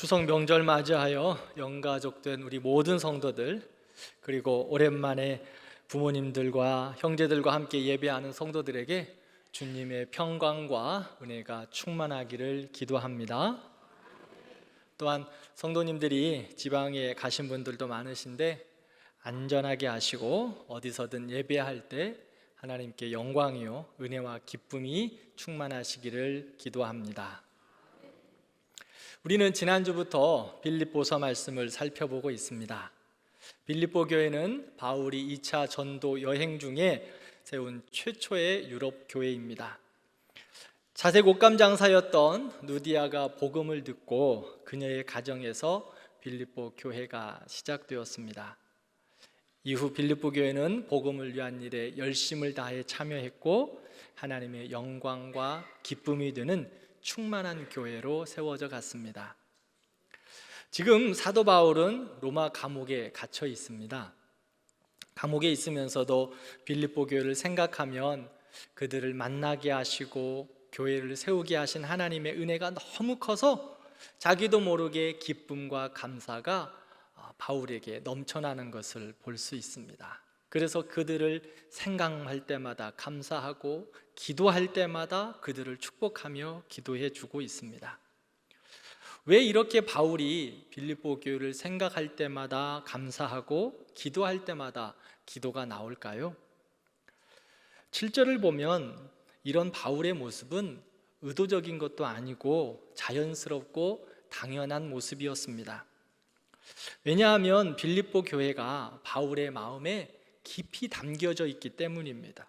추석 명절 맞이하여 영가족된 우리 모든 성도들, 그리고 오랜만에 부모님들과 형제들과 함께 예배하는 성도들에게 주님의 평강과 은혜가 충만하기를 기도합니다. 또한 성도님들이 지방에 가신 분들도 많으신데 안전하게 하시고 어디서든 예배할 때 하나님께 영광이요 은혜와 기쁨이 충만하시기를 기도합니다. 우리는 지난주부터 빌립보서 말씀을 살펴보고 있습니다. 빌립보 교회는 바울이 2차 전도 여행 중에 세운 최초의 유럽 교회입니다. 자색 옷감 장사였던 누디아가 복음을 듣고 그녀의 가정에서 빌립보 교회가 시작되었습니다. 이후 빌립보 교회는 복음을 위한 일에 열심을 다해 참여했고 하나님의 영광과 기쁨이 되는 충만한 교회로 세워져 갔습니다. 지금 사도 바울은 로마 감옥에 갇혀 있습니다. 감옥에 있으면서도 빌립보 교회를 생각하면 그들을 만나게 하시고 교회를 세우게 하신 하나님의 은혜가 너무 커서 자기도 모르게 기쁨과 감사가 바울에게 넘쳐나는 것을 볼 수 있습니다. 그래서 그들을 생각할 때마다 감사하고 기도할 때마다 그들을 축복하며 기도해 주고 있습니다. 왜 이렇게 바울이 빌립보 교회를 생각할 때마다 감사하고 기도할 때마다 기도가 나올까요? 7절을 보면 이런 바울의 모습은 의도적인 것도 아니고 자연스럽고 당연한 모습이었습니다. 왜냐하면 빌립보 교회가 바울의 마음에 깊이 담겨져 있기 때문입니다.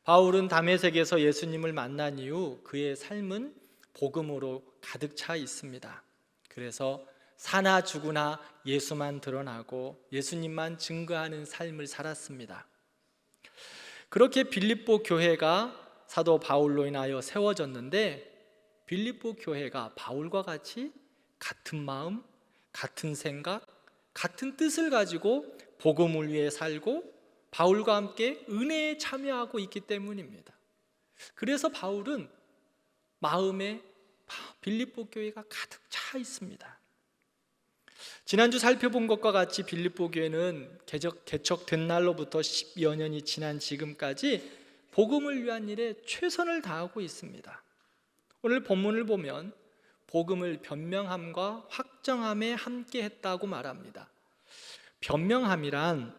바울은 다메섹에서 예수님을 만난 이후 그의 삶은 복음으로 가득 차 있습니다. 그래서 사나 죽으나 예수만 드러나고 예수님만 증거하는 삶을 살았습니다. 그렇게 빌립보 교회가 사도 바울로 인하여 세워졌는데 빌립보 교회가 바울과 같이 같은 마음, 같은 생각, 같은 뜻을 가지고 복음을 위해 살고 바울과 함께 은혜에 참여하고 있기 때문입니다. 그래서 바울은 마음에 빌립보 교회가 가득 차 있습니다. 지난주 살펴본 것과 같이 빌립보 교회는 개척된 날로부터 10여 년이 지난 지금까지 복음을 위한 일에 최선을 다하고 있습니다. 오늘 본문을 보면 복음을 변명함과 확정함에 함께 했다고 말합니다. 변명함이란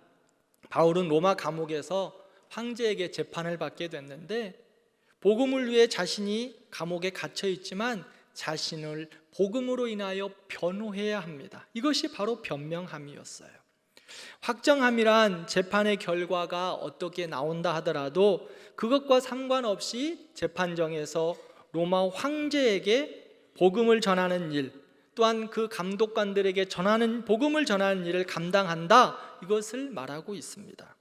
바울은 로마 감옥에서 황제에게 재판을 받게 됐는데 복음을 위해 자신이 감옥에 갇혀 있지만 자신을 복음으로 인하여 변호해야 합니다. 이것이 바로 변명함이었어요. 확정함이란 재판의 결과가 어떻게 나온다 하더라도 그것과 상관없이 재판정에서 로마 황제에게 복음을 전하는 일, 또한 그 감독관들에게 복음을 전하는 일을 감당한다, 이것을 말하고 있습니다.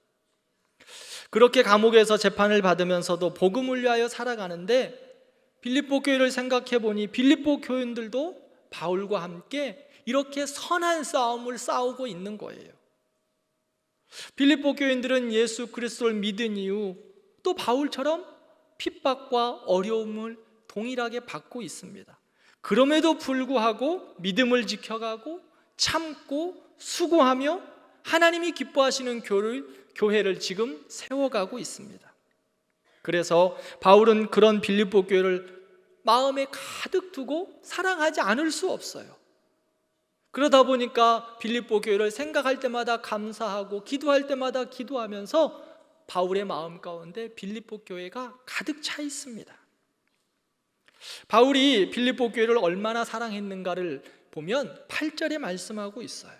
그렇게 감옥에서 재판을 받으면서도 복음을 위하여 살아가는데 빌립보 교회를 생각해 보니 빌립보 교인들도 바울과 함께 이렇게 선한 싸움을 싸우고 있는 거예요. 빌립보 교인들은 예수 그리스도를 믿은 이후 또 바울처럼 핍박과 어려움을 동일하게 받고 있습니다. 그럼에도 불구하고 믿음을 지켜가고 참고 수고하며 하나님이 기뻐하시는 교회를 지금 세워가고 있습니다. 그래서 바울은 그런 빌립보 교회를 마음에 가득 두고 사랑하지 않을 수 없어요. 그러다 보니까 빌립보 교회를 생각할 때마다 감사하고 기도할 때마다 기도하면서 바울의 마음 가운데 빌립보 교회가 가득 차 있습니다. 바울이 빌립보 교회를 얼마나 사랑했는가를 보면 8절에 말씀하고 있어요.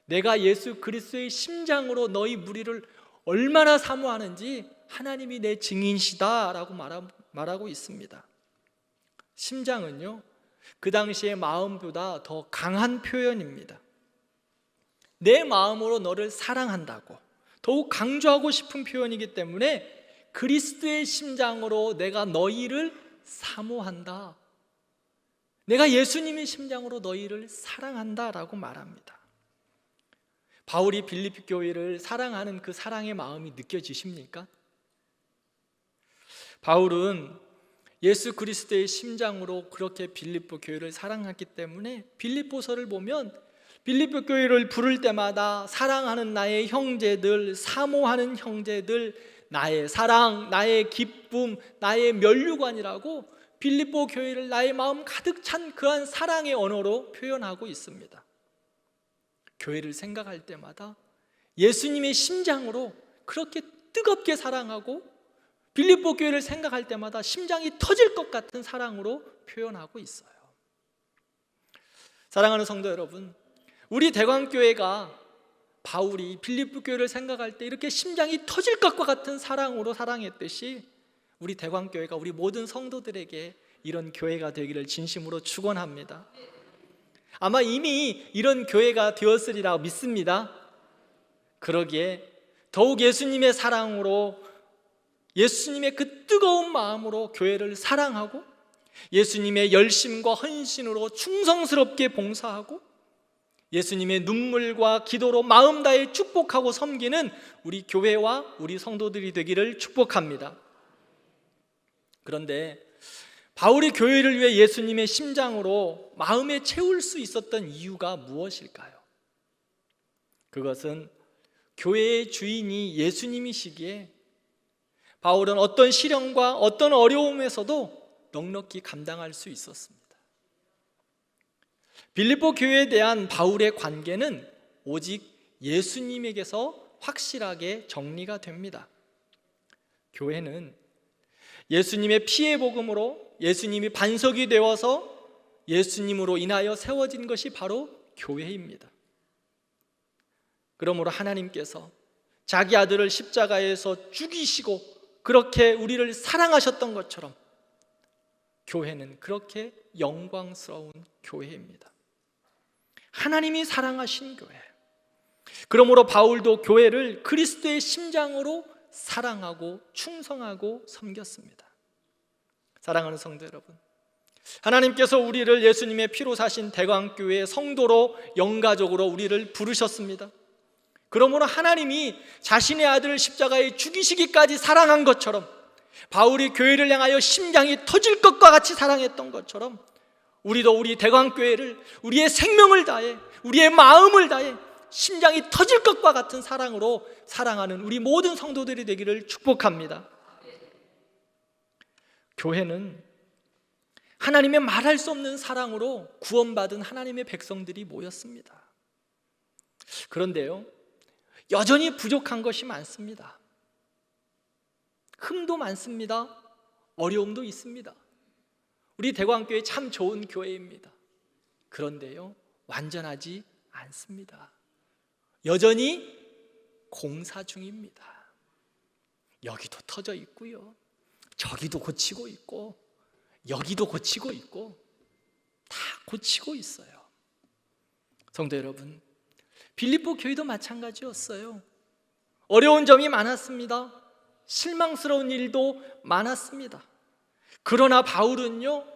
내가 예수 그리스도의 심장으로 너희 무리를 얼마나 사모하는지 하나님이 내 증인이시다 라고 말하고 있습니다. 심장은요, 그 당시의 마음보다 더 강한 표현입니다. 내 마음으로 너를 사랑한다고 더욱 강조하고 싶은 표현이기 때문에 그리스도의 심장으로 내가 너희를 사모한다, 내가 예수님의 심장으로 너희를 사랑한다 라고 말합니다. 바울이 빌립보 교회를 사랑하는 그 사랑의 마음이 느껴지십니까? 바울은 예수 그리스도의 심장으로 그렇게 빌립보 교회를 사랑했기 때문에 빌립보서를 보면 빌립보 교회를 부를 때마다 사랑하는 나의 형제들, 사모하는 형제들, 나의 사랑, 나의 기쁨, 나의 면류관이라고 빌립보 교회를 나의 마음 가득 찬 그러한 사랑의 언어로 표현하고 있습니다. 교회를 생각할 때마다 예수님의 심장으로 그렇게 뜨겁게 사랑하고 빌립보 교회를 생각할 때마다 심장이 터질 것 같은 사랑으로 표현하고 있어요. 사랑하는 성도 여러분, 우리 대광교회가 바울이 빌립보 교회를 생각할 때 이렇게 심장이 터질 것과 같은 사랑으로 사랑했듯이 우리 대광교회가 우리 모든 성도들에게 이런 교회가 되기를 진심으로 축원합니다. 아마 이미 이런 교회가 되었으리라 믿습니다. 그러기에 더욱 예수님의 사랑으로, 예수님의 그 뜨거운 마음으로 교회를 사랑하고 예수님의 열심과 헌신으로 충성스럽게 봉사하고 예수님의 눈물과 기도로 마음 다해 축복하고 섬기는 우리 교회와 우리 성도들이 되기를 축복합니다. 그런데 바울이 교회를 위해 예수님의 심장으로 마음에 채울 수 있었던 이유가 무엇일까요? 그것은 교회의 주인이 예수님이시기에 바울은 어떤 시련과 어떤 어려움에서도 넉넉히 감당할 수 있었습니다. 빌립보 교회에 대한 바울의 관계는 오직 예수님에게서 확실하게 정리가 됩니다. 교회는 예수님의 피의 복음으로 예수님이 반석이 되어서 예수님으로 인하여 세워진 것이 바로 교회입니다. 그러므로 하나님께서 자기 아들을 십자가에서 죽이시고 그렇게 우리를 사랑하셨던 것처럼 교회는 그렇게 영광스러운 교회입니다. 하나님이 사랑하신 교회. 그러므로 바울도 교회를 그리스도의 심장으로 사랑하고 충성하고 섬겼습니다. 사랑하는 성도 여러분, 하나님께서 우리를 예수님의 피로 사신 대광교회의 성도로 영가족으로 우리를 부르셨습니다. 그러므로 하나님이 자신의 아들을 십자가에 죽이시기까지 사랑한 것처럼, 바울이 교회를 향하여 심장이 터질 것과 같이 사랑했던 것처럼 우리도 우리 대광교회를 우리의 생명을 다해, 우리의 마음을 다해 심장이 터질 것과 같은 사랑으로 사랑하는 우리 모든 성도들이 되기를 축복합니다. 교회는 하나님의 말할 수 없는 사랑으로 구원받은 하나님의 백성들이 모였습니다. 그런데요, 여전히 부족한 것이 많습니다. 흠도 많습니다. 어려움도 있습니다. 우리 대광교회 참 좋은 교회입니다. 그런데요, 완전하지 않습니다. 여전히 공사 중입니다. 여기도 터져 있고요, 저기도 고치고 있고, 여기도 고치고 있고, 다 고치고 있어요. 성도 여러분, 빌립보 교회도 마찬가지였어요. 어려운 점이 많았습니다. 실망스러운 일도 많았습니다. 그러나 바울은요,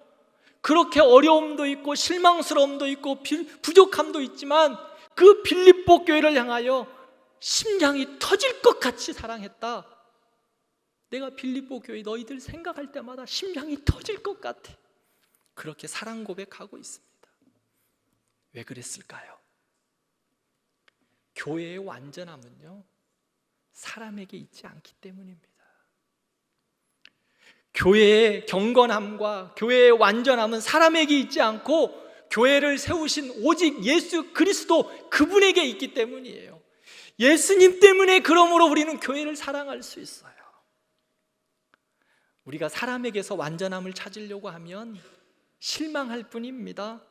그렇게 어려움도 있고 실망스러움도 있고 부족함도 있지만 그 빌립보 교회를 향하여 심장이 터질 것 같이 사랑했다. 내가 빌립보 교회 너희들 생각할 때마다 심장이 터질 것 같아. 그렇게 사랑 고백하고 있습니다. 왜 그랬을까요? 교회의 완전함은요, 사람에게 있지 않기 때문입니다. 교회의 경건함과 교회의 완전함은 사람에게 있지 않고 교회를 세우신 오직 예수 그리스도 그분에게 있기 때문이에요. 예수님 때문에 그러므로 우리는 교회를 사랑할 수 있어요. 우리가 사람에게서 완전함을 찾으려고 하면 실망할 뿐입니다.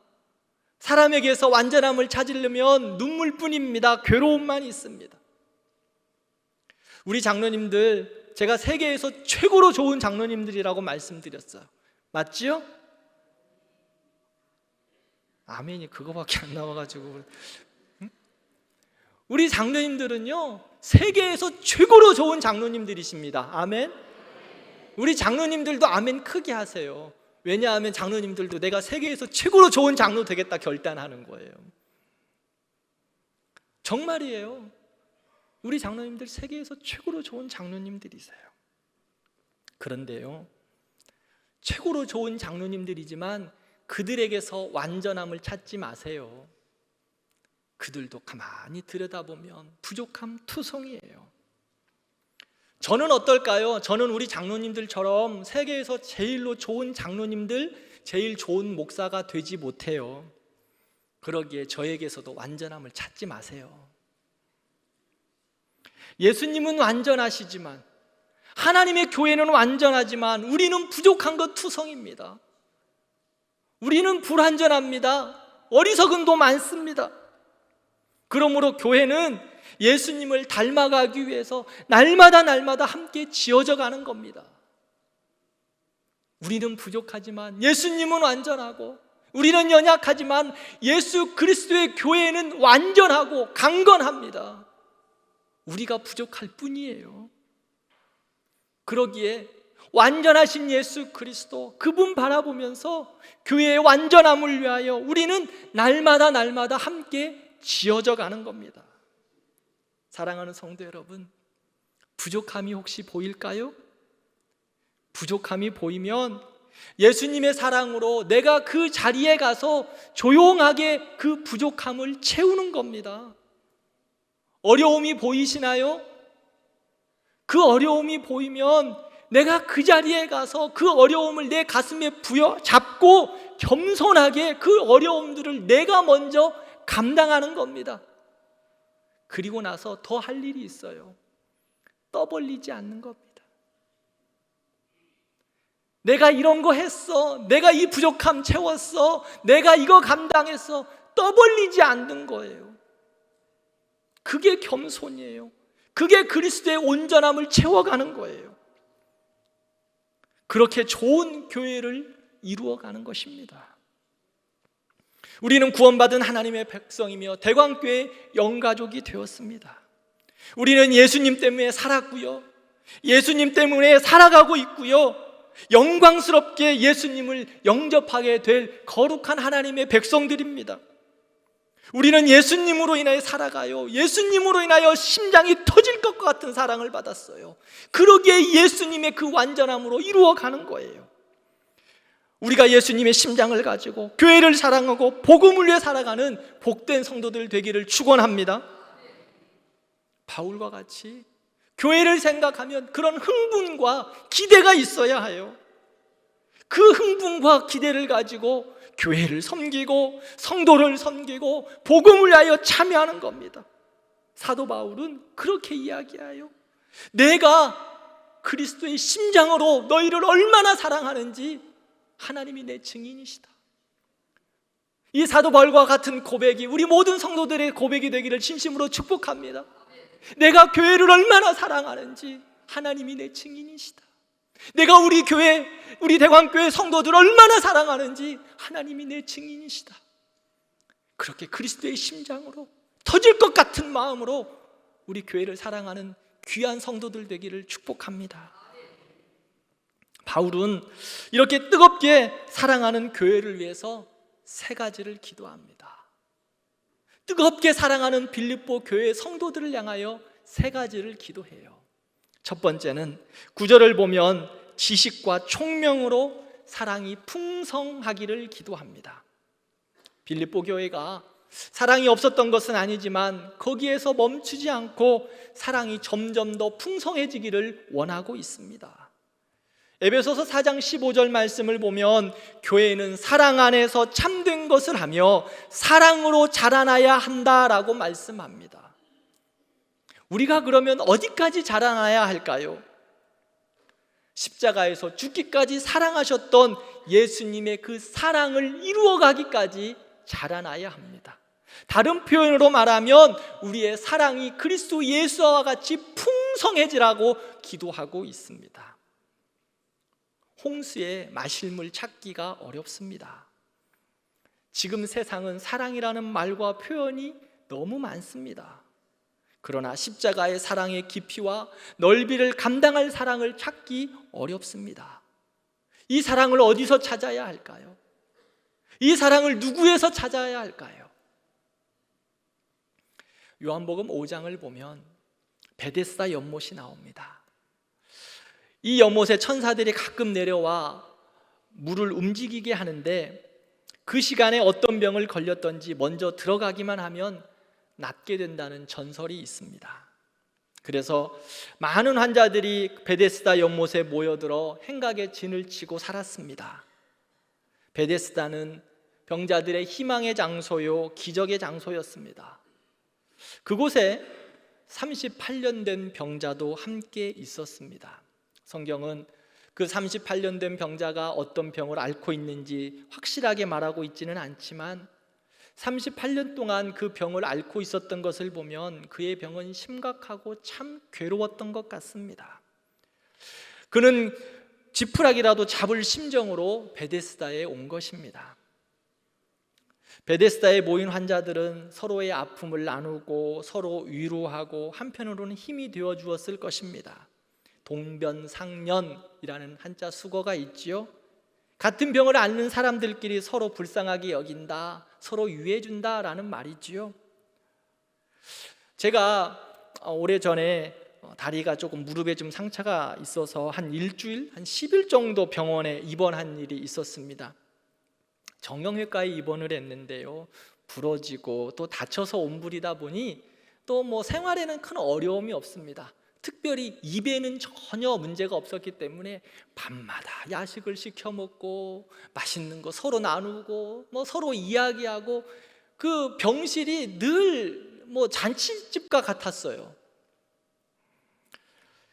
사람에게서 완전함을 찾으려면 눈물뿐입니다. 괴로움만 있습니다. 우리 장로님들, 제가 세계에서 최고로 좋은 장로님들이라고 말씀드렸어요. 맞지요? 아멘이 그거밖에 안 나와가지고. 우리 장로님들은요, 세계에서 최고로 좋은 장로님들이십니다. 아멘. 우리 장로님들도 아멘 크게 하세요. 왜냐하면 장로님들도 내가 세계에서 최고로 좋은 장로 되겠다 결단하는 거예요. 정말이에요. 우리 장로님들 세계에서 최고로 좋은 장로님들이세요. 그런데요, 최고로 좋은 장로님들이지만 그들에게서 완전함을 찾지 마세요. 그들도 가만히 들여다보면 부족함 투성이에요. 저는 어떨까요? 저는 우리 장로님들처럼 세계에서 제일로 좋은 장로님들, 제일 좋은 목사가 되지 못해요. 그러기에 저에게서도 완전함을 찾지 마세요. 예수님은 완전하시지만, 하나님의 교회는 완전하지만 우리는 부족한 것 투성입니다. 우리는 불완전합니다. 어리석음도 많습니다. 그러므로 교회는 예수님을 닮아가기 위해서 날마다 함께 지어져 가는 겁니다. 우리는 부족하지만 예수님은 완전하고, 우리는 연약하지만 예수 그리스도의 교회는 완전하고 강건합니다. 우리가 부족할 뿐이에요. 그러기에 완전하신 예수 그리스도, 그분 바라보면서 교회의 완전함을 위하여 우리는 날마다 함께 지어져 가는 겁니다. 사랑하는 성도 여러분, 부족함이 혹시 보일까요? 부족함이 보이면 예수님의 사랑으로 내가 그 자리에 가서 조용하게 그 부족함을 채우는 겁니다. 어려움이 보이시나요? 그 어려움이 보이면 내가 그 자리에 가서 그 어려움을 내 가슴에 부여잡고 겸손하게 그 어려움들을 내가 먼저 감당하는 겁니다. 그리고 나서 더 할 일이 있어요. 떠벌리지 않는 겁니다. 내가 이런 거 했어, 내가 이 부족함 채웠어, 내가 이거 감당했어, 떠벌리지 않는 거예요. 그게 겸손이에요. 그게 그리스도의 온전함을 채워가는 거예요. 그렇게 좋은 교회를 이루어가는 것입니다. 우리는 구원받은 하나님의 백성이며 대광교회의 영가족이 되었습니다. 우리는 예수님 때문에 살았고요, 예수님 때문에 살아가고 있고요, 영광스럽게 예수님을 영접하게 될 거룩한 하나님의 백성들입니다. 우리는 예수님으로 인하여 살아가요, 예수님으로 인하여 심장이 터질 것 같은 사랑을 받았어요. 그러기에 예수님의 그 완전함으로 이루어가는 거예요. 우리가 예수님의 심장을 가지고 교회를 사랑하고 복음을 위해 살아가는 복된 성도들 되기를 축원합니다. 바울과 같이 교회를 생각하면 그런 흥분과 기대가 있어야 해요. 그 흥분과 기대를 가지고 교회를 섬기고 성도를 섬기고 복음을 위하여 참여하는 겁니다. 사도 바울은 그렇게 이야기해요. 내가 그리스도의 심장으로 너희를 얼마나 사랑하는지 하나님이 내 증인이시다. 이 사도 바울과 같은 고백이 우리 모든 성도들의 고백이 되기를 진심으로 축복합니다. 내가 교회를 얼마나 사랑하는지 하나님이 내 증인이시다. 내가 우리 교회, 우리 대광교회 성도들을 얼마나 사랑하는지 하나님이 내 증인이시다. 그렇게 그리스도의 심장으로 터질 것 같은 마음으로 우리 교회를 사랑하는 귀한 성도들 되기를 축복합니다. 바울은 이렇게 뜨겁게 사랑하는 교회를 위해서 세 가지를 기도합니다. 뜨겁게 사랑하는 빌립보 교회 성도들을 향하여 세 가지를 기도해요. 첫 번째는 9절을 보면 지식과 총명으로 사랑이 풍성하기를 기도합니다. 빌립보 교회가 사랑이 없었던 것은 아니지만 거기에서 멈추지 않고 사랑이 점점 더 풍성해지기를 원하고 있습니다. 에베소서 4장 15절 말씀을 보면 교회는 사랑 안에서 참된 것을 하며 사랑으로 자라나야 한다라고 말씀합니다. 우리가 그러면 어디까지 자라나야 할까요? 십자가에서 죽기까지 사랑하셨던 예수님의 그 사랑을 이루어가기까지 자라나야 합니다. 다른 표현으로 말하면 우리의 사랑이 그리스도 예수와 같이 풍성해지라고 기도하고 있습니다. 홍수에 마실 물 찾기가 어렵습니다. 지금 세상은 사랑이라는 말과 표현이 너무 많습니다. 그러나 십자가의 사랑의 깊이와 넓이를 감당할 사랑을 찾기 어렵습니다. 이 사랑을 어디서 찾아야 할까요? 이 사랑을 누구에서 찾아야 할까요? 요한복음 5장을 보면 베데스다 연못이 나옵니다. 이 연못에 천사들이 가끔 내려와 물을 움직이게 하는데 그 시간에 어떤 병을 걸렸던지 먼저 들어가기만 하면 낫게 된다는 전설이 있습니다. 그래서 많은 환자들이 베데스다 연못에 모여들어 행각에 진을 치고 살았습니다. 베데스다는 병자들의 희망의 장소요, 기적의 장소였습니다. 그곳에 38년 된 병자도 함께 있었습니다. 성경은 그 38년 된 병자가 어떤 병을 앓고 있는지 확실하게 말하고 있지는 않지만 38년 동안 그 병을 앓고 있었던 것을 보면 그의 병은 심각하고 참 괴로웠던 것 같습니다. 그는 지푸라기라도 잡을 심정으로 베데스다에 온 것입니다. 베데스다에 모인 환자들은 서로의 아픔을 나누고 서로 위로하고 한편으로는 힘이 되어 주었을 것입니다. 동변상련이라는 한자 수거가 있지요. 같은 병을 앓는 사람들끼리 서로 불쌍하게 여긴다, 서로 위해준다라는 말이지요. 제가 오래전에 다리가 조금 무릎에 좀 상처가 있어서 한 일주일, 한 10일 정도 병원에 입원한 일이 있었습니다. 정형외과에 입원을 했는데요, 부러지고 또 다쳐서 옴불이다 보니 또 뭐 생활에는 큰 어려움이 없습니다. 특별히 입에는 전혀 문제가 없었기 때문에 밤마다 야식을 시켜 먹고 맛있는 거 서로 나누고 뭐 서로 이야기하고 그 병실이 늘 뭐 잔치집과 같았어요.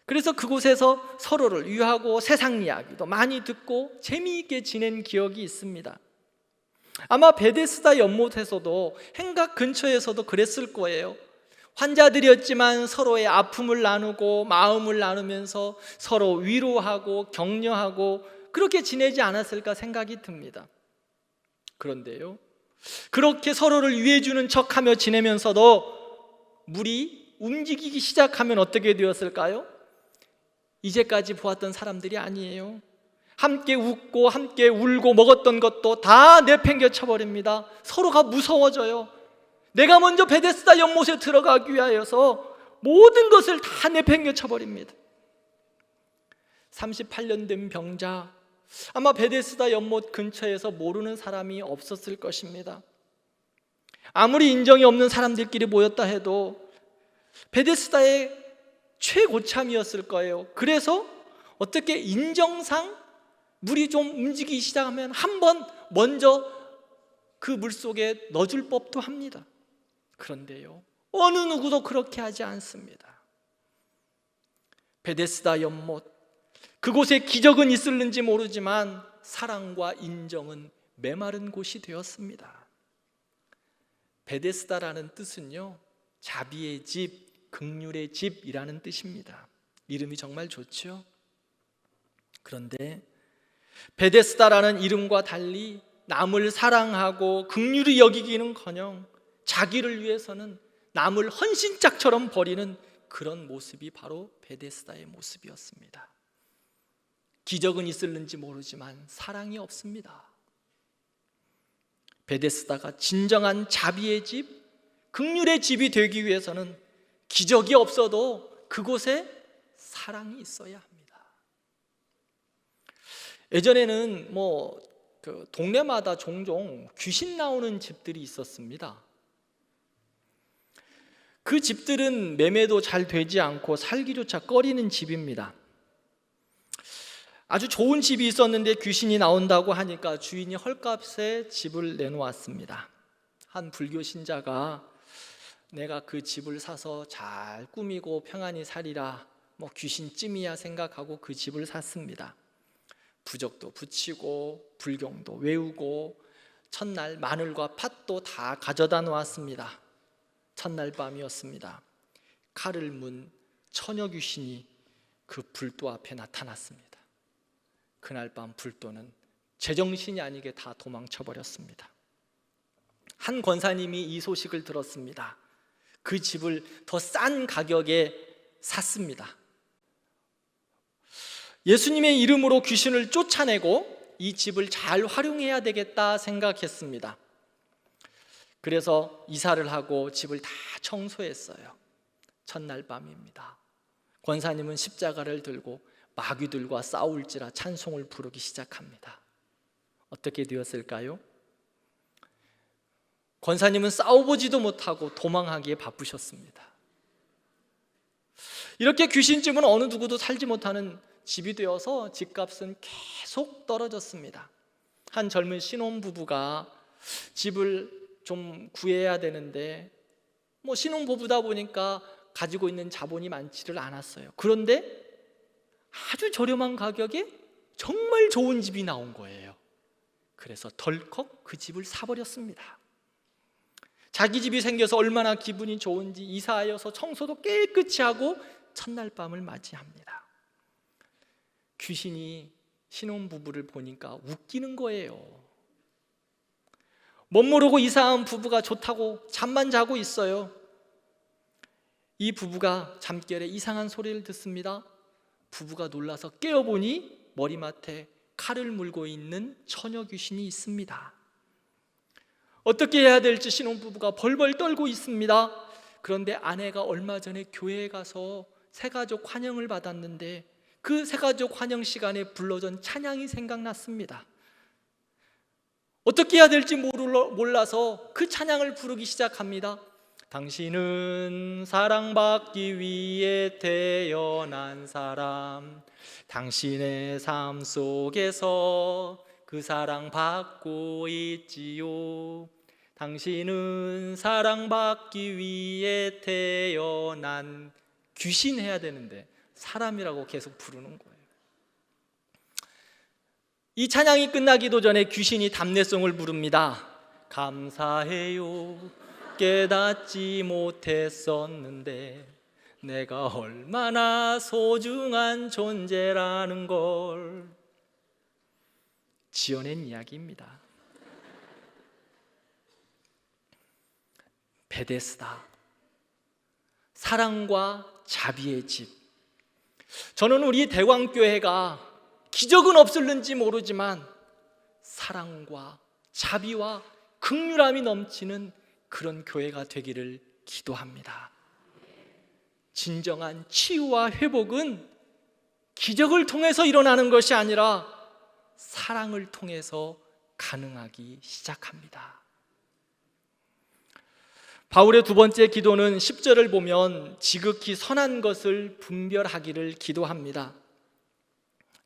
그래서 그곳에서 서로를 위하고 세상 이야기도 많이 듣고 재미있게 지낸 기억이 있습니다. 아마 베데스다 연못에서도 행각 근처에서도 그랬을 거예요. 환자들이었지만 서로의 아픔을 나누고 마음을 나누면서 서로 위로하고 격려하고 그렇게 지내지 않았을까 생각이 듭니다. 그런데요, 그렇게 서로를 위해주는 척하며 지내면서도 물이 움직이기 시작하면 어떻게 되었을까요? 이제까지 보았던 사람들이 아니에요. 함께 웃고 함께 울고 먹었던 것도 다 내팽겨 쳐버립니다. 서로가 무서워져요. 내가 먼저 베데스다 연못에 들어가기 위하여서 모든 것을 다 내팽겨 쳐버립니다. 38년 된 병자, 아마 베데스다 연못 근처에서 모르는 사람이 없었을 것입니다. 아무리 인정이 없는 사람들끼리 모였다 해도 베데스다의 최고참이었을 거예요. 그래서 어떻게 인정상 물이 좀 움직이기 시작하면 한번 먼저 그 물속에 넣어줄 법도 합니다. 그런데요, 어느 누구도 그렇게 하지 않습니다. 베데스다 연못, 그곳에 기적은 있을는지 모르지만 사랑과 인정은 메마른 곳이 되었습니다. 베데스다라는 뜻은요, 자비의 집, 긍휼의 집이라는 뜻입니다. 이름이 정말 좋죠. 그런데 베데스다라는 이름과 달리 남을 사랑하고 긍휼히 여기기는커녕 자기를 위해서는 남을 헌신짝처럼 버리는 그런 모습이 바로 베데스다의 모습이었습니다. 기적은 있을는지 모르지만 사랑이 없습니다. 베데스다가 진정한 자비의 집, 긍휼의 집이 되기 위해서는 기적이 없어도 그곳에 사랑이 있어야 합니다. 예전에는 동네마다 종종 귀신 나오는 집들이 있었습니다. 그 집들은 매매도 잘 되지 않고 살기조차 꺼리는 집입니다. 아주 좋은 집이 있었는데 귀신이 나온다고 하니까 주인이 헐값에 집을 내놓았습니다. 한 불교 신자가 내가 그 집을 사서 잘 꾸미고 평안히 살리라, 귀신쯤이야 생각하고 그 집을 샀습니다. 부적도 붙이고 불경도 외우고 첫날 마늘과 팥도 다 가져다 놓았습니다. 첫날 밤이었습니다. 칼을 문 처녀 귀신이 그 불도 앞에 나타났습니다. 그날 밤 불도는 제정신이 아니게 다 도망쳐 버렸습니다. 한 권사님이 이 소식을 들었습니다. 그 집을 더 싼 가격에 샀습니다. 예수님의 이름으로 귀신을 쫓아내고 이 집을 잘 활용해야 되겠다 생각했습니다. 그래서 이사를 하고 집을 다 청소했어요. 첫날 밤입니다. 권사님은 십자가를 들고 마귀들과 싸울지라 찬송을 부르기 시작합니다. 어떻게 되었을까요? 권사님은 싸워보지도 못하고 도망하기에 바쁘셨습니다. 이렇게 귀신집은 어느 누구도 살지 못하는 집이 되어서 집값은 계속 떨어졌습니다. 한 젊은 신혼부부가 집을 좀 구해야 되는데 신혼부부다 보니까 가지고 있는 자본이 많지를 않았어요. 그런데 아주 저렴한 가격에 정말 좋은 집이 나온 거예요. 그래서 덜컥 그 집을 사버렸습니다. 자기 집이 생겨서 얼마나 기분이 좋은지 이사하여서 청소도 깨끗이 하고 첫날 밤을 맞이합니다. 귀신이 신혼부부를 보니까 웃기는 거예요. 못 모르고 이사한 부부가 좋다고 잠만 자고 있어요. 이 부부가 잠결에 이상한 소리를 듣습니다. 부부가 놀라서 깨어보니 머리맡에 칼을 물고 있는 처녀 귀신이 있습니다. 어떻게 해야 될지 신혼부부가 벌벌 떨고 있습니다. 그런데 아내가 얼마 전에 교회에 가서 새가족 환영을 받았는데 그 새가족 환영 시간에 불러준 찬양이 생각났습니다. 어떻게 해야 될지 몰라서 그 찬양을 부르기 시작합니다. 당신은 사랑받기 위해 태어난 사람, 당신의 삶 속에서 그 사랑 받고 있지요. 당신은 사랑받기 위해 태어난, 귀신 해야 되는데 사람이라고 계속 부르는 거예요. 이 찬양이 끝나기도 전에 귀신이 답례송을 부릅니다. 감사해요, 깨닫지 못했었는데 내가 얼마나 소중한 존재라는 걸. 지어낸 이야기입니다. 베데스다, 사랑과 자비의 집. 저는 우리 대광교회가 기적은 없을는지 모르지만 사랑과 자비와 긍휼함이 넘치는 그런 교회가 되기를 기도합니다. 진정한 치유와 회복은 기적을 통해서 일어나는 것이 아니라 사랑을 통해서 가능하기 시작합니다. 바울의 두 번째 기도는 10절을 보면 지극히 선한 것을 분별하기를 기도합니다.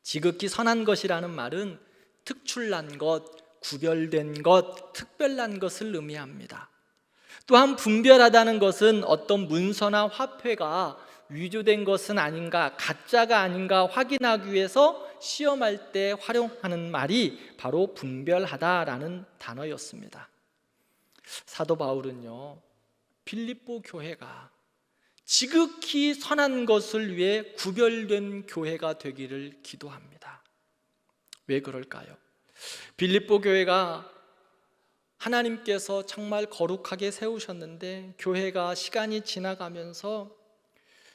지극히 선한 것이라는 말은 특출난 것, 구별된 것, 특별한 것을 의미합니다. 또한 분별하다는 것은 어떤 문서나 화폐가 위조된 것은 아닌가, 가짜가 아닌가 확인하기 위해서 시험할 때 활용하는 말이 바로 분별하다라는 단어였습니다. 사도 바울은요, 빌립보 교회가 지극히 선한 것을 위해 구별된 교회가 되기를 기도합니다. 왜 그럴까요? 빌립보 교회가 하나님께서 정말 거룩하게 세우셨는데 교회가 시간이 지나가면서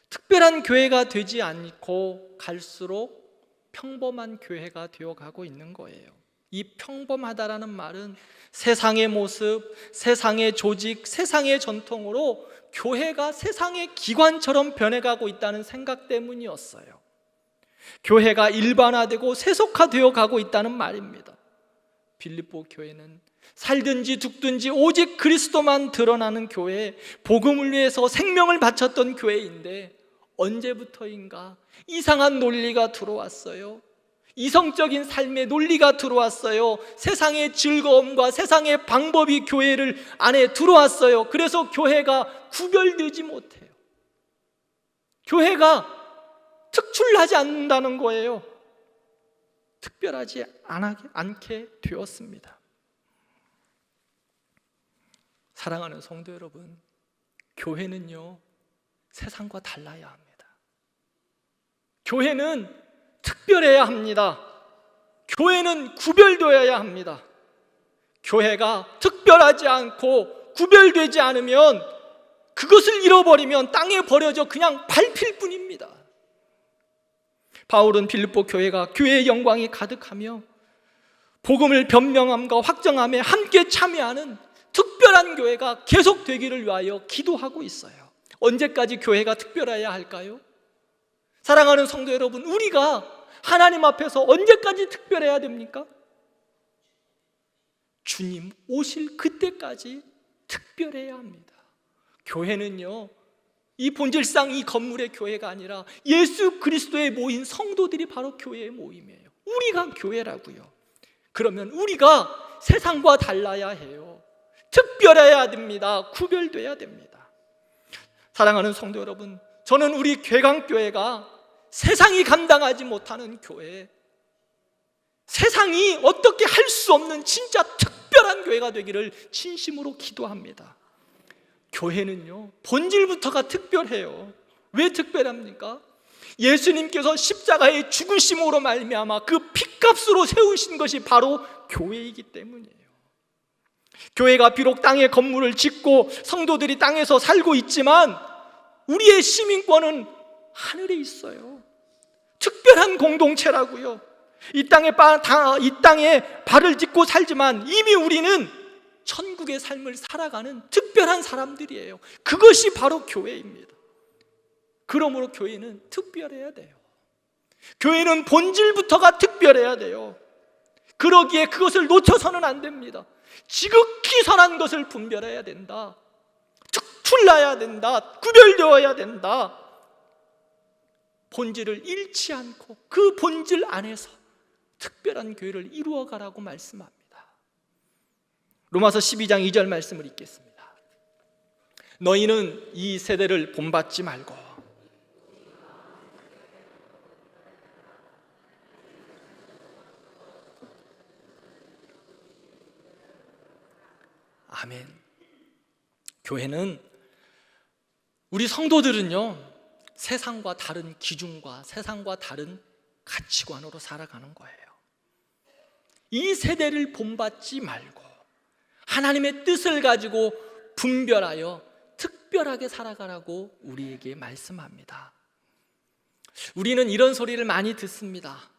특별한 교회가 되지 않고 갈수록 평범한 교회가 되어가고 있는 거예요. 이 평범하다라는 말은 세상의 모습, 세상의 조직, 세상의 전통으로 교회가 세상의 기관처럼 변해가고 있다는 생각 때문이었어요. 교회가 일반화되고 세속화되어 가고 있다는 말입니다. 빌립보 교회는 살든지 죽든지 오직 그리스도만 드러나는 교회, 복음을 위해서 생명을 바쳤던 교회인데 언제부터인가 이상한 논리가 들어왔어요. 이성적인 삶의 논리가 들어왔어요. 세상의 즐거움과 세상의 방법이 교회를 안에 들어왔어요. 그래서 교회가 구별되지 못해요. 교회가 특출나지 않는다는 거예요. 특별하지 않게 되었습니다. 사랑하는 성도 여러분, 교회는요, 세상과 달라야 합니다. 교회는 특별해야 합니다. 교회는 구별되어야 합니다. 교회가 특별하지 않고 구별되지 않으면, 그것을 잃어버리면 땅에 버려져 그냥 밟힐 뿐입니다. 바울은 빌립보 교회가 교회의 영광이 가득하며 복음을 변명함과 확정함에 함께 참여하는 특별한 교회가 계속되기를 위하여 기도하고 있어요. 언제까지 교회가 특별해야 할까요? 사랑하는 성도 여러분, 우리가 하나님 앞에서 언제까지 특별해야 됩니까? 주님 오실 그때까지 특별해야 합니다. 교회는요, 이 본질상 이 건물의 교회가 아니라 예수 그리스도에 모인 성도들이 바로 교회의 모임이에요. 우리가 교회라고요. 그러면 우리가 세상과 달라야 해요. 특별해야 됩니다. 구별돼야 됩니다. 사랑하는 성도 여러분, 저는 우리 괴강교회가 세상이 감당하지 못하는 교회, 세상이 어떻게 할 수 없는 진짜 특별한 교회가 되기를 진심으로 기도합니다. 교회는요, 본질부터가 특별해요. 왜 특별합니까? 예수님께서 십자가의 죽으심으로 말미암아 그 핏값으로 세우신 것이 바로 교회이기 때문이에요. 교회가 비록 땅에 건물을 짓고 성도들이 땅에서 살고 있지만 우리의 시민권은 하늘에 있어요. 특별한 공동체라고요. 이 땅에 발을 딛고 살지만 이미 우리는 천국의 삶을 살아가는 특별한 사람들이에요. 그것이 바로 교회입니다. 그러므로 교회는 특별해야 돼요. 교회는 본질부터가 특별해야 돼요. 그러기에 그것을 놓쳐서는 안 됩니다. 지극히 선한 것을 분별해야 된다. 특출나야 된다. 구별되어야 된다. 본질을 잃지 않고 그 본질 안에서 특별한 교회를 이루어가라고 말씀합니다. 로마서 12장 2절 말씀을 읽겠습니다. 너희는 이 세대를 본받지 말고 아멘. 교회는, 우리 성도들은요, 세상과 다른 기준과 세상과 다른 가치관으로 살아가는 거예요. 이 세대를 본받지 말고 하나님의 뜻을 가지고 분별하여 특별하게 살아가라고 우리에게 말씀합니다. 우리는 이런 소리를 많이 듣습니다.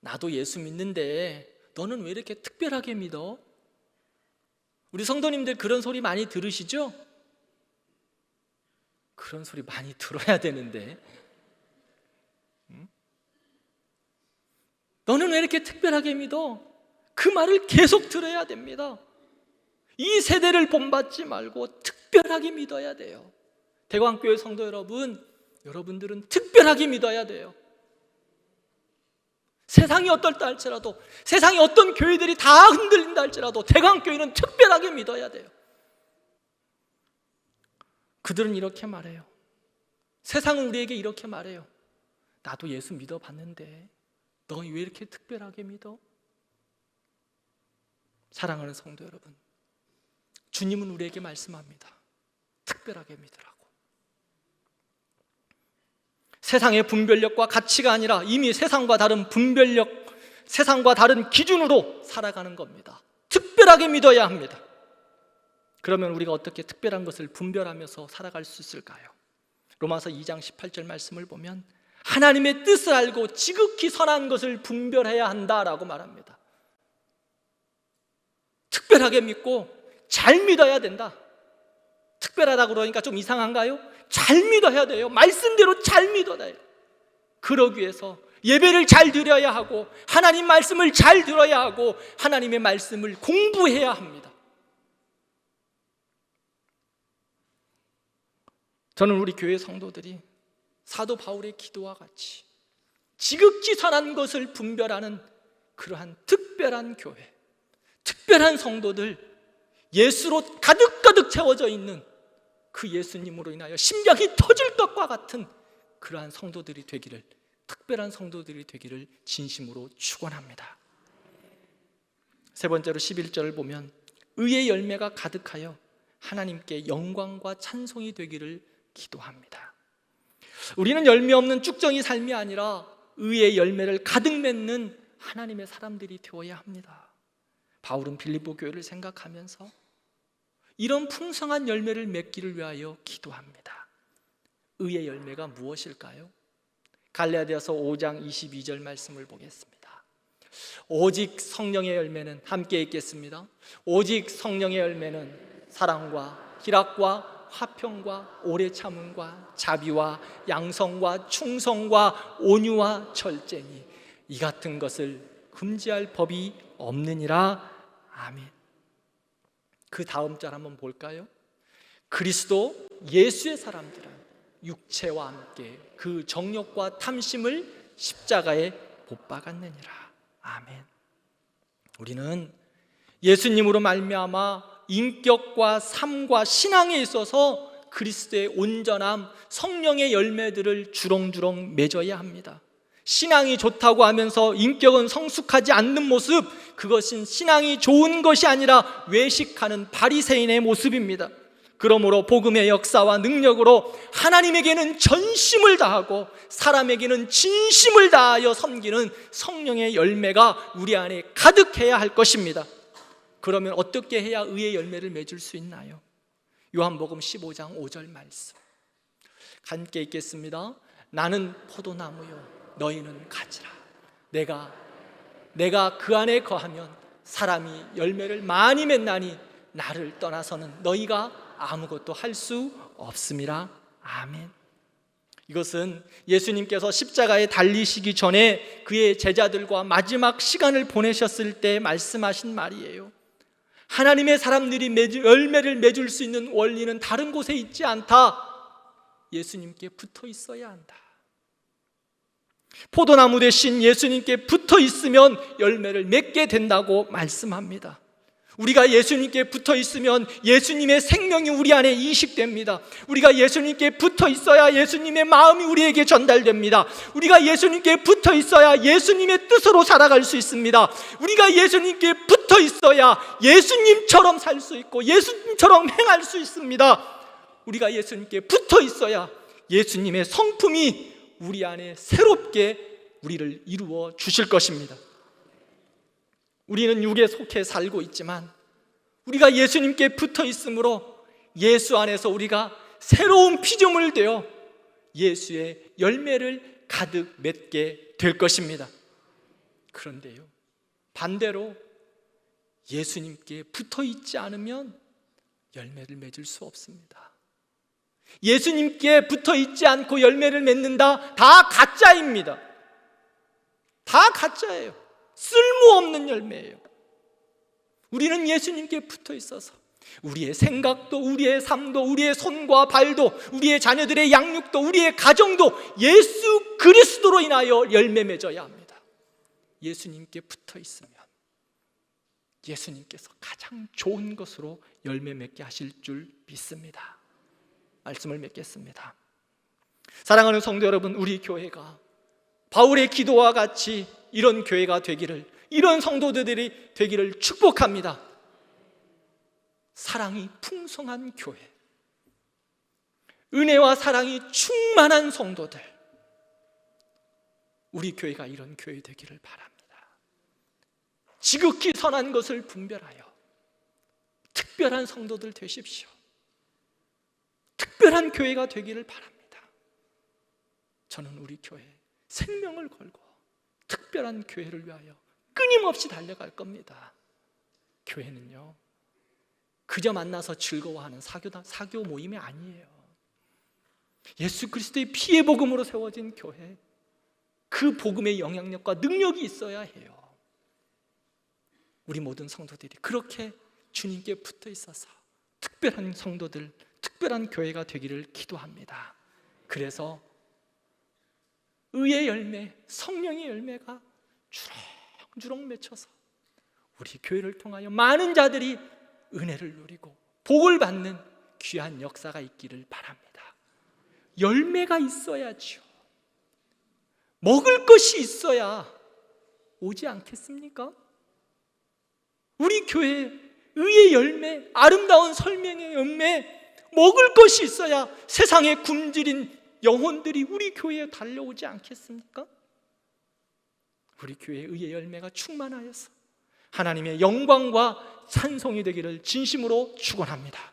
나도 예수 믿는데 너는 왜 이렇게 특별하게 믿어? 우리 성도님들 그런 소리 많이 들으시죠? 그런 소리 많이 들어야 되는데, 너는 왜 이렇게 특별하게 믿어? 그 말을 계속 들어야 됩니다. 이 세대를 본받지 말고 특별하게 믿어야 돼요. 대광교회 성도 여러분, 여러분들은 특별하게 믿어야 돼요. 세상이 어떨다 할지라도, 세상에 어떤 교회들이 다 흔들린다 할지라도 대광교회는 특별하게 믿어야 돼요. 그들은 이렇게 말해요. 세상은 우리에게 이렇게 말해요. 나도 예수 믿어봤는데 너 왜 이렇게 특별하게 믿어? 사랑하는 성도 여러분, 주님은 우리에게 말씀합니다. 특별하게 믿으라고. 세상의 분별력과 가치가 아니라 이미 세상과 다른 분별력, 세상과 다른 기준으로 살아가는 겁니다. 특별하게 믿어야 합니다. 그러면 우리가 어떻게 특별한 것을 분별하면서 살아갈 수 있을까요? 로마서 2장 18절 말씀을 보면 하나님의 뜻을 알고 지극히 선한 것을 분별해야 한다라고 말합니다. 특별하게 믿고 잘 믿어야 된다. 특별하다고 그러니까 좀 이상한가요? 잘 믿어야 돼요. 말씀대로 잘 믿어야 돼요. 그러기 위해서 예배를 잘 드려야 하고 하나님 말씀을 잘 들어야 하고 하나님의 말씀을 공부해야 합니다. 저는 우리 교회 성도들이 사도 바울의 기도와 같이 지극히 선한 것을 분별하는 그러한 특별한 교회, 특별한 성도들, 예수로 가득가득 채워져 있는 그 예수님으로 인하여 심장이 터질 것과 같은 그러한 성도들이 되기를, 특별한 성도들이 되기를 진심으로 축원합니다. 세 번째로 11절을 보면 의의 열매가 가득하여 하나님께 영광과 찬송이 되기를 기도합니다. 우리는 열매 없는 쭉정이 삶이 아니라 의의 열매를 가득 맺는 하나님의 사람들이 되어야 합니다. 바울은 빌립보 교회를 생각하면서 이런 풍성한 열매를 맺기를 위하여 기도합니다. 의의 열매가 무엇일까요? 갈라디아서 5장 22절 말씀을 보겠습니다. 오직 성령의 열매는, 함께 읽겠습니다. 오직 성령의 열매는 사랑과 희락과 화평과 오래 참음과 자비와 양성과 충성과 온유와 절제니 이 같은 것을 금지할 법이 없느니라. 아멘. 그 다음 절 한번 볼까요? 그리스도 예수의 사람들은 육체와 함께 그 정욕과 탐심을 십자가에 못 박았느니라. 아멘. 우리는 예수님으로 말미암아 인격과 삶과 신앙에 있어서 그리스도의 온전함, 성령의 열매들을 주렁주렁 맺어야 합니다. 신앙이 좋다고 하면서 인격은 성숙하지 않는 모습, 그것은 신앙이 좋은 것이 아니라 외식하는 바리새인의 모습입니다. 그러므로 복음의 역사와 능력으로 하나님에게는 전심을 다하고 사람에게는 진심을 다하여 섬기는 성령의 열매가 우리 안에 가득해야 할 것입니다. 그러면 어떻게 해야 의의 열매를 맺을 수 있나요? 요한복음 15장 5절 말씀 함께 읽겠습니다. 나는 포도나무요 너희는 가지라. 내가 그 안에 거하면 사람이 열매를 많이 맺나니 나를 떠나서는 너희가 아무것도 할 수 없음이라. 아멘. 이것은 예수님께서 십자가에 달리시기 전에 그의 제자들과 마지막 시간을 보내셨을 때 말씀하신 말이에요. 하나님의 사람들이 열매를 맺을 수 있는 원리는 다른 곳에 있지 않다. 예수님께 붙어 있어야 한다. 포도나무 대신 예수님께 붙어 있으면 열매를 맺게 된다고 말씀합니다. 우리가 예수님께 붙어 있으면 예수님의 생명이 우리 안에 이식됩니다. 우리가 예수님께 붙어 있어야 예수님의 마음이 우리에게 전달됩니다. 우리가 예수님께 붙어 있어야 예수님의 뜻으로 살아갈 수 있습니다. 우리가 예수님께 붙어 있어야 예수님처럼 살 수 있고 예수님처럼 행할 수 있습니다. 우리가 예수님께 붙어 있어야 예수님의 성품이 우리 안에 새롭게 우리를 이루어 주실 것입니다. 우리는 육에 속해 살고 있지만 우리가 예수님께 붙어 있으므로 예수 안에서 우리가 새로운 피조물 되어 예수의 열매를 가득 맺게 될 것입니다. 그런데요, 반대로 예수님께 붙어 있지 않으면 열매를 맺을 수 없습니다. 예수님께 붙어 있지 않고 열매를 맺는다? 다 가짜입니다. 다 가짜예요. 쓸모없는 열매예요. 우리는 예수님께 붙어 있어서 우리의 생각도, 우리의 삶도, 우리의 손과 발도, 우리의 자녀들의 양육도, 우리의 가정도 예수 그리스도로 인하여 열매 맺어야 합니다. 예수님께 붙어 있으면 예수님께서 가장 좋은 것으로 열매 맺게 하실 줄 믿습니다. 말씀을 맺겠습니다. 사랑하는 성도 여러분, 우리 교회가 바울의 기도와 같이 이런 교회가 되기를, 이런 성도들이 되기를 축복합니다. 사랑이 풍성한 교회, 은혜와 사랑이 충만한 성도들, 우리 교회가 이런 교회 되기를 바랍니다. 지극히 선한 것을 분별하여 특별한 성도들 되십시오. 특별한 교회가 되기를 바랍니다. 저는 우리 교회 생명을 걸고 특별한 교회를 위하여 끊임없이 달려갈 겁니다. 교회는요, 그저 만나서 즐거워하는 사교 모임이 아니에요. 예수 그리스도의 피의 복음으로 세워진 교회, 그 복음의 영향력과 능력이 있어야 해요. 우리 모든 성도들이 그렇게 주님께 붙어 있어서 특별한 성도들, 특별한 교회가 되기를 기도합니다. 그래서 의의 열매, 성령의 열매가 주렁주렁 맺혀서 우리 교회를 통하여 많은 자들이 은혜를 누리고 복을 받는 귀한 역사가 있기를 바랍니다. 열매가 있어야지요. 먹을 것이 있어야 오지 않겠습니까? 우리 교회 의의 열매, 아름다운 설명의 열매, 먹을 것이 있어야 세상에 굶주린 영혼들이 우리 교회에 달려오지 않겠습니까? 우리 교회의 의의 열매가 충만하여서 하나님의 영광과 찬송이 되기를 진심으로 축원합니다.